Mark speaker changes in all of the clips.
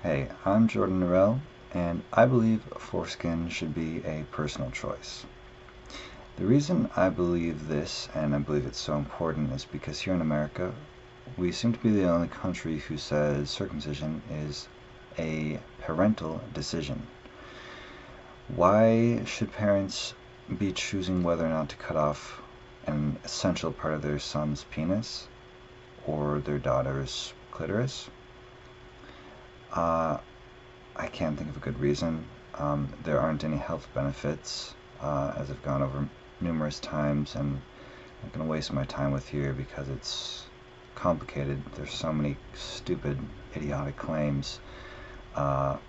Speaker 1: Hey, I'm Jordan Norell, and I believe foreskin should be a personal choice. The reason I believe this, and I believe it's so important, is because here in America, we seem to be the only country who says circumcision is a parental decision. Why should parents be choosing whether or not to cut off an essential part of their son's penis or their daughter's clitoris? Uh, I can't think of a good reason. There aren't any health benefits, as I've gone over numerous times, and I'm not going to waste my time with here because it's complicated. There's so many stupid, idiotic claims,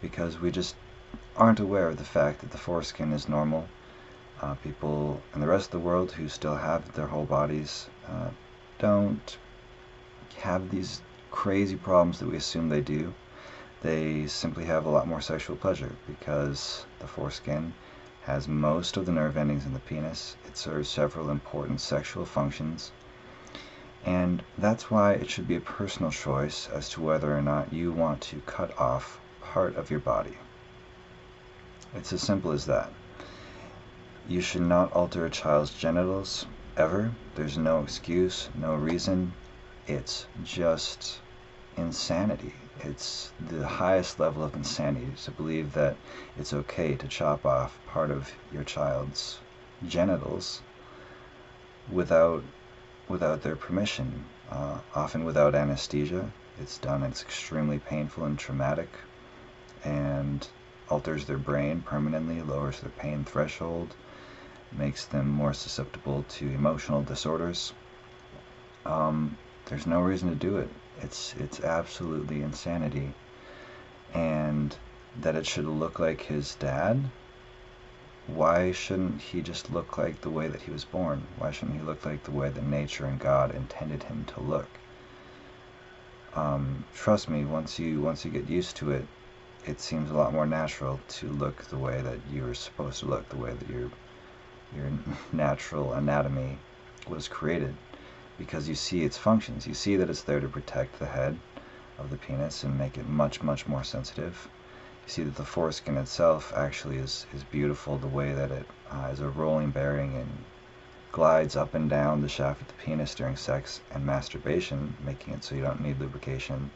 Speaker 1: because we just aren't aware of the fact that the foreskin is normal. People in the rest of the world who still have their whole bodies don't have these crazy problems that we assume they do. They simply have a lot more sexual pleasure because the foreskin has most of the nerve endings in the penis. It serves several important sexual functions, and that's why it should be a personal choice as to whether or not you want to cut off part of your body. It's as simple as that. You should not alter a child's genitals ever. There's no excuse, no reason. It's just insanity. It's the highest level of insanity to believe that it's okay to chop off part of your child's genitals without their permission, often without anesthesia. It's done, it's extremely painful and traumatic, and alters their brain permanently, lowers their pain threshold, makes them more susceptible to emotional disorders. There's no reason to do it. It's absolutely insanity. And that it should look like his dad? Why shouldn't he just look like the way that he was born? Why shouldn't he look like the way that nature and God intended him to look? Trust me, once you get used to it, it seems a lot more natural to look the way that you're supposed to look, the way that your natural anatomy was created, because you see its functions. You see that it's there to protect the head of the penis and make it much, much more sensitive. You see that the foreskin itself actually is beautiful, the way that it is a rolling bearing and glides up and down the shaft of the penis during sex and masturbation, making it so you don't need lubrication,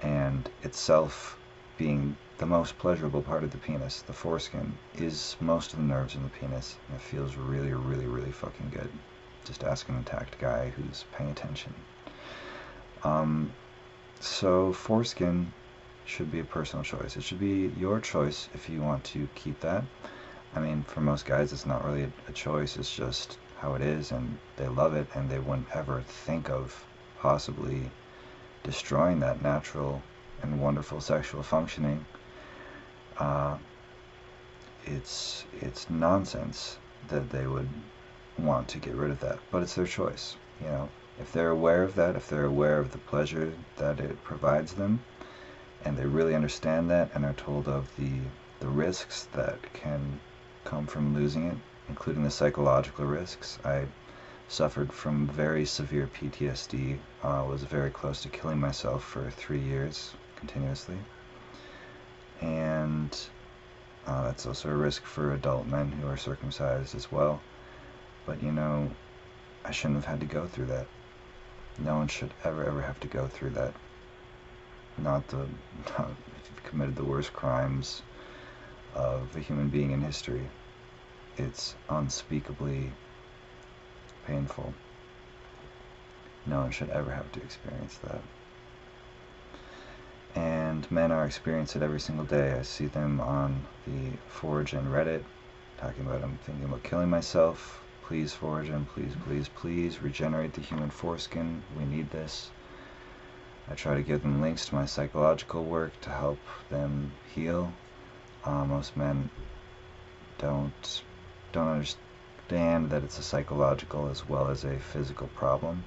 Speaker 1: and itself being the most pleasurable part of the penis. The foreskin is most of the nerves in the penis, and it feels really, really, really fucking good. Just ask an attacked guy who's paying attention. So foreskin should be a personal choice. It should be your choice if you want to keep that. I mean, for most guys, it's not really a choice. It's just how it is, and they love it, and they wouldn't ever think of possibly destroying that natural and wonderful sexual functioning. It's nonsense that they would want to get rid of that, but it's their choice. You know, if they're aware of that, if they're aware of the pleasure that it provides them, and they really understand that and are told of the risks that can come from losing it, including the psychological risks. I suffered from very severe PTSD, was very close to killing myself for 3 years continuously, and that's also a risk for adult men who are circumcised as well. But you know, I shouldn't have had to go through that. No one should ever have to go through that. Not if you've committed the worst crimes of a human being in history. It's unspeakably painful. No one should ever have to experience that. And men are experiencing it every single day. I see them on the Foreskin Reddit talking about, I'm thinking about killing myself. Please, Foreskin, please, please, please regenerate the human foreskin. We need this. I try to give them links to my psychological work to help them heal. Most men don't understand that it's a psychological as well as a physical problem.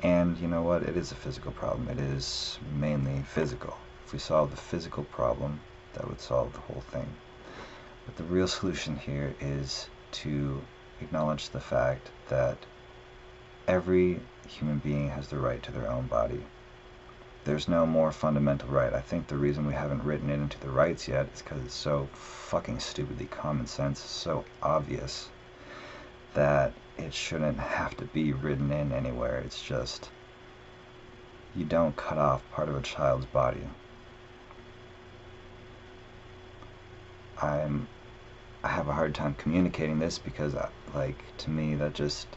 Speaker 1: And you know what? It is a physical problem. It is mainly physical. If we solve the physical problem, that would solve the whole thing. But the real solution here is to acknowledge the fact that every human being has the right to their own body. there's no more fundamental right. I think the reason we haven't written it into the rights yet is because it's so fucking stupidly common sense, so obvious that it shouldn't have to be written in anywhere. It's just, you don't cut off part of a child's body. I have a hard time communicating this because, like, to me, that just,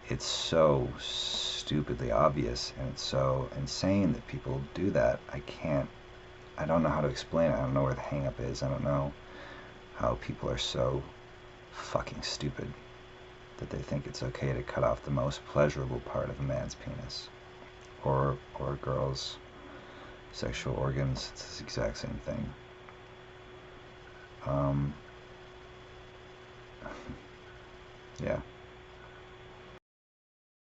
Speaker 1: it's so stupidly obvious, and it's so insane that people do that. I don't know how to explain it. I don't know where the hang-up is. I don't know how people are so fucking stupid that they think it's okay to cut off the most pleasurable part of a man's penis, or a girl's sexual organs. It's the exact same thing. Yeah.